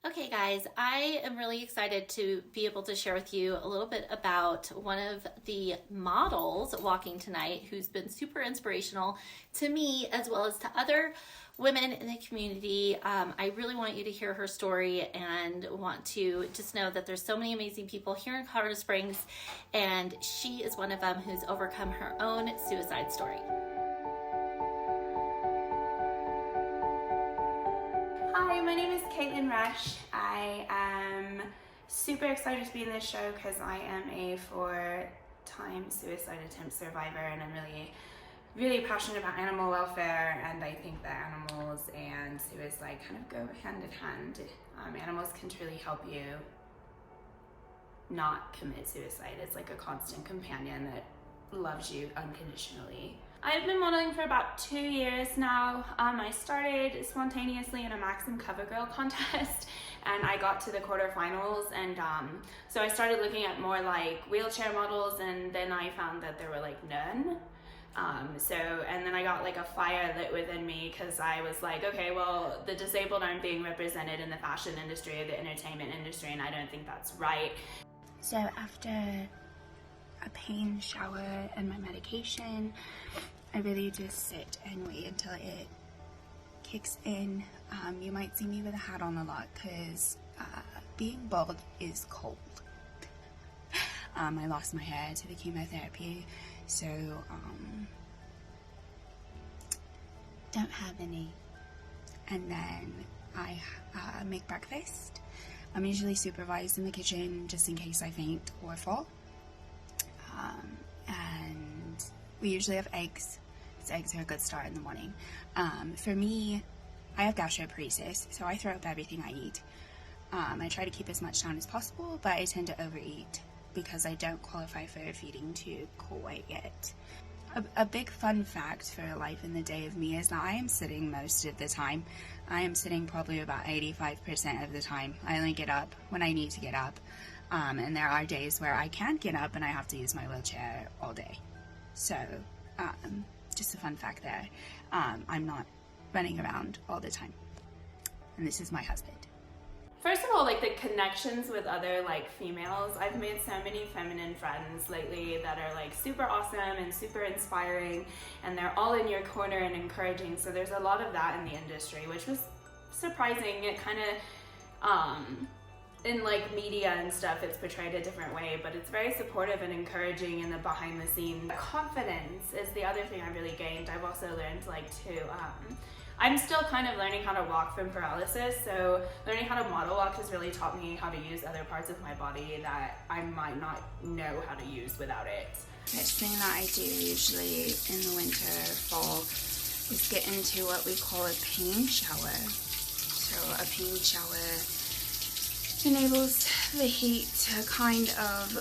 Okay guys, I am really excited to be able to share with you a little bit about one of the models walking tonight who's been super inspirational to me as well as to other women in the community. I really want you to hear her story and want to just know that there's so many amazing people here in Colorado Springs, and she is one of them who's overcome her own suicide story. Hi, my name is Caitlyn Resch. I am super excited to be in this show because I am a four-time suicide attempt survivor, and I'm really passionate about animal welfare, and I think that animals and suicide kind of go hand in hand. Animals can truly help you not commit suicide. It's like a constant companion that loves you unconditionally. I've been modeling for about 2 years now. I started spontaneously in a Maxim CoverGirl contest and I got to the quarterfinals, and so I started looking at more like wheelchair models, and then I found that there were like none. And then I got like a fire lit within me because I was like, okay, well, the disabled aren't being represented in the fashion industry or the entertainment industry, and I don't think that's right. So after a pain shower and my medication, I really just sit and wait until it kicks in. You might see me with a hat on a lot because being bald is cold. I lost my hair to the chemotherapy, so don't have any. And then I make breakfast. I'm usually supervised in the kitchen just in case I faint or fall. And we usually have eggs, because eggs are a good start in the morning. For me, I have gastroparesis, so I throw up everything I eat. I try to keep as much down as possible, but I tend to overeat because I don't qualify for feeding tube quite yet. A big fun fact for life in the day of me is that I am sitting most of the time. I am sitting probably about 85% of the time. I only get up when I need to get up. And there are days where I can't get up and I have to use my wheelchair all day. So, just a fun fact there. I'm not running around all the time. And this is my husband. First of all, like the connections with other like females, I've made so many feminine friends lately that are like super awesome and super inspiring, and they're all in your corner and encouraging. So there's a lot of that in the industry, which was surprising. It kind of, in like media and stuff, it's portrayed a different way, but it's very supportive and encouraging in the behind the scenes. Confidence is the other thing I really gained. I've also learned like to, I'm still kind of learning how to walk from paralysis, so learning how to model walk has really taught me how to use other parts of my body that I might not know how to use without it. Next thing that I do usually in the winter, fall, is get into what we call a pain shower. So a pain shower enables the heat to kind of,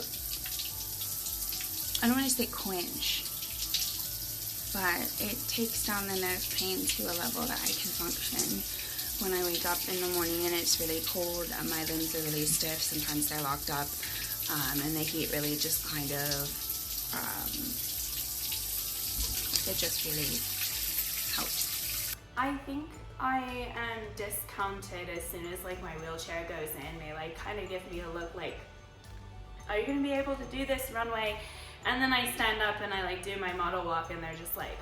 I don't want to say quench, but it takes down the nerve pain to a level that I can function when I wake up in the morning and it's really cold and my limbs are really stiff. Sometimes they're locked up, and the heat really just kind of, it just really helps. I think I am discounted as soon as like my wheelchair goes in. They like kind of give me a look like, are you gonna be able to do this runway? And then I stand up and I like do my model walk and they're just like,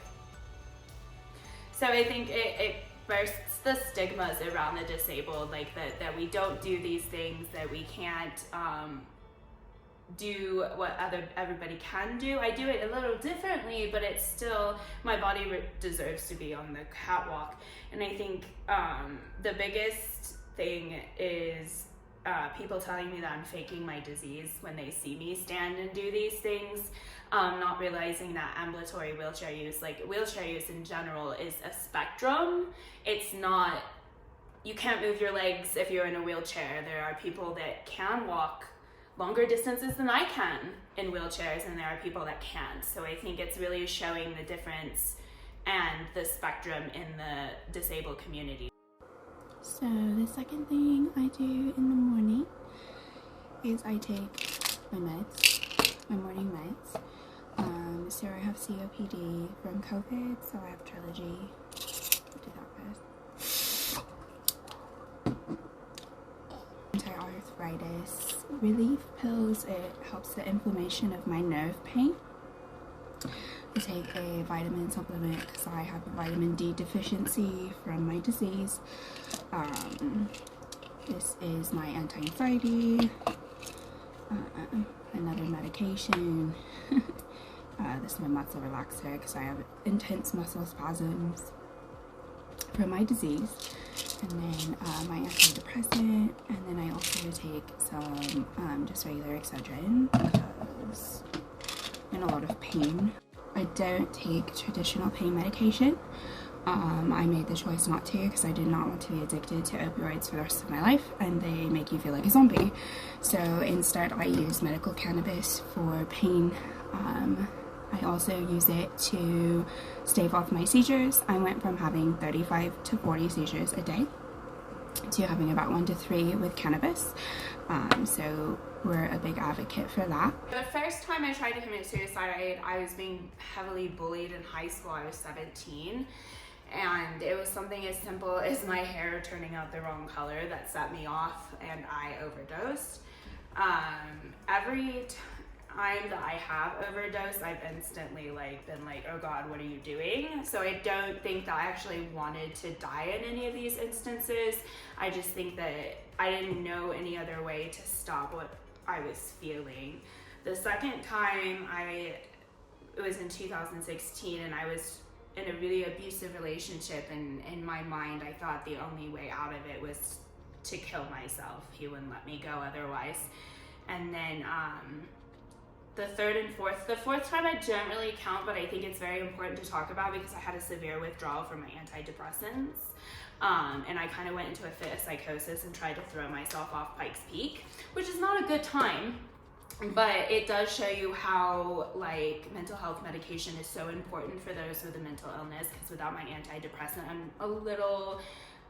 so I think it bursts the stigmas around the disabled, like that we don't do these things, that we can't do what everybody can do. I do it a little differently, but it's still, my body deserves to be on the catwalk. And I think the biggest thing is people telling me that I'm faking my disease when they see me stand and do these things, not realizing that ambulatory wheelchair use, like wheelchair use in general, is a spectrum. It's not, you can't move your legs if you're in a wheelchair. There are people that can walk longer distances than I can in wheelchairs, and there are people that can't. So I think it's really showing the difference and the spectrum in the disabled community. So the second thing I do in the morning is I take my meds, my morning meds. So I have COPD from COVID, so I have Trilogy. I'll do that first. Anti-arthritis relief pills. It helps the inflammation of my nerve pain. I take a vitamin supplement because I have a vitamin D deficiency from my disease. This is my anti-anxiety. Another medication. This is my muscle relaxer because I have intense muscle spasms from my disease. And then my antidepressant, and then I also take some just regular Excedrin because I'm in a lot of pain. I don't take traditional pain medication. I made the choice not to because I did not want to be addicted to opioids for the rest of my life, and they make you feel like a zombie. So instead I use medical cannabis for pain. I also use it to stave off my seizures. I went from having 35 to 40 seizures a day to having about 1 to 3 with cannabis. So we're a big advocate for that. The first time I tried to commit suicide, I was being heavily bullied in high school. I was 17. And it was something as simple as my hair turning out the wrong color that set me off, and I overdosed. Every time that I have overdosed, I've instantly been like, oh God, what are you doing? So I don't think that I actually wanted to die in any of these instances. I just think that I didn't know any other way to stop what I was feeling. The second time, it was in 2016, and I was in a really abusive relationship, and in my mind I thought the only way out of it was to kill myself. He wouldn't let me go otherwise. And then the third and fourth, the fourth time I don't really count, but I think it's very important to talk about because I had a severe withdrawal from my antidepressants. And I kind of went into a fit of psychosis and tried to throw myself off Pikes Peak, which is not a good time. But it does show you how mental health medication is so important for those with a mental illness, because without my antidepressant, I'm a little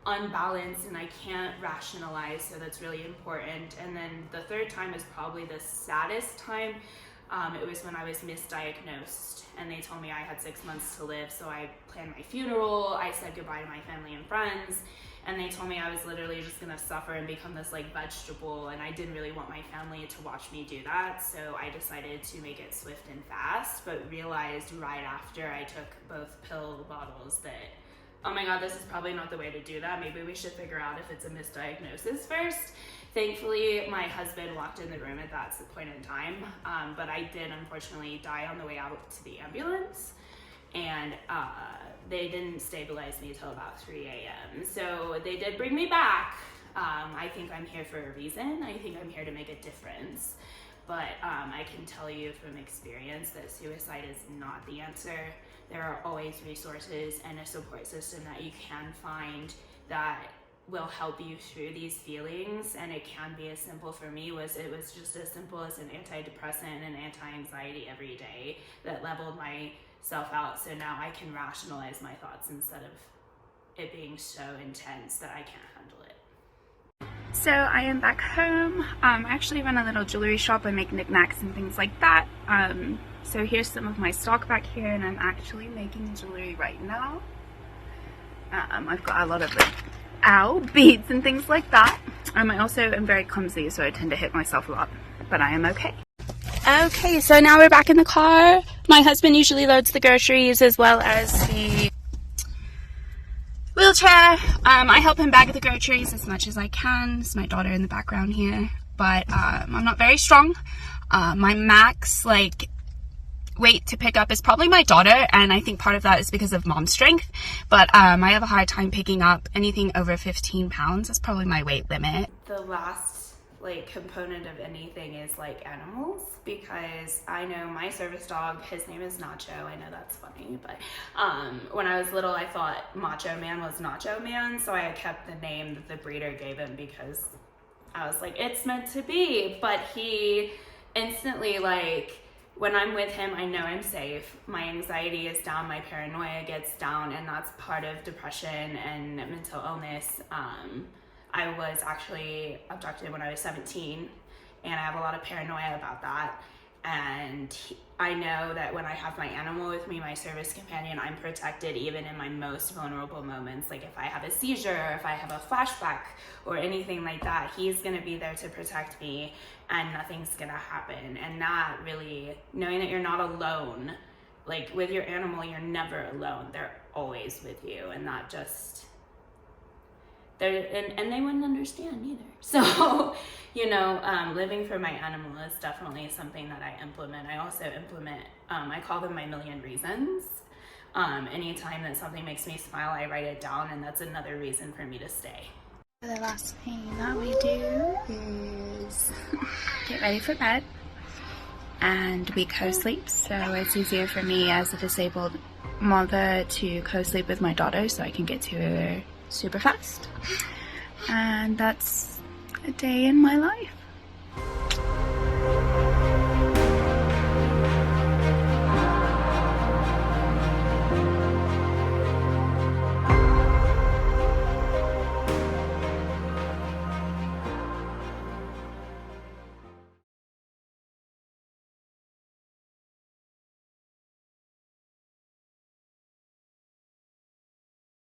unbalanced and I can't rationalize, so that's really important. And then the third time is probably the saddest time. It was when I was misdiagnosed and they told me I had 6 months to live, so I planned my funeral, I said goodbye to my family and friends, and they told me I was literally just gonna suffer and become this vegetable, and I didn't really want my family to watch me do that, so I decided to make it swift and fast, but realized right after I took both pill bottles that, oh my God, this is probably not the way to do that. Maybe we should figure out if it's a misdiagnosis first. Thankfully, my husband walked in the room at that point in time, but I did unfortunately die on the way out to the ambulance, and they didn't stabilize me till about 3 a.m. So they did bring me back. I think I'm here for a reason. I think I'm here to make a difference. But I can tell you from experience that suicide is not the answer. There are always resources and a support system that you can find that will help you through these feelings, and it can be as simple. For me, it was just as simple as an antidepressant and anti-anxiety every day that leveled myself out, so now I can rationalize my thoughts instead of it being so intense that I can't handle it. So I am back home. I actually run a little jewelry shop. I make knickknacks and things like that. So here's some of my stock back here, and I'm actually making jewelry right now. I've got a lot of beads and things like that. I also am very clumsy, so I tend to hit myself a lot, but I am okay. Okay, so now we're back in the car. My husband usually loads the groceries as well as the wheelchair. I help him bag the groceries as much as I can. It's my daughter in the background here, but I'm not very strong. My max weight to pick up is probably my daughter, and I think part of that is because of mom's strength, but I have a hard time picking up anything over 15 pounds. That's probably my weight limit. The last component of anything is animals, because I know my service dog, his name is Nacho. I know that's funny, but when I was little I thought Macho Man was Nacho Man, so I kept the name that the breeder gave him because I was like, it's meant to be. But he instantly, when I'm with him, I know I'm safe. My anxiety is down, my paranoia gets down, and that's part of depression and mental illness. I was actually abducted when I was 17, and I have a lot of paranoia about that. And I know that when I have my animal with me, my service companion, I'm protected even in my most vulnerable moments. Like if I have a seizure, or if I have a flashback or anything like that, he's gonna be there to protect me and nothing's gonna happen. And that really, knowing that you're not alone, like with your animal, you're never alone. They're always with you, and that just, and they wouldn't understand either. So, living for my animal is definitely something that I implement. I also implement, I call them my million reasons. Anytime that something makes me smile, I write it down, and that's another reason for me to stay. The last thing that we do is get ready for bed, and we co-sleep. So it's easier for me as a disabled mother to co-sleep with my daughter so I can get to her super fast. And that's a day in my life.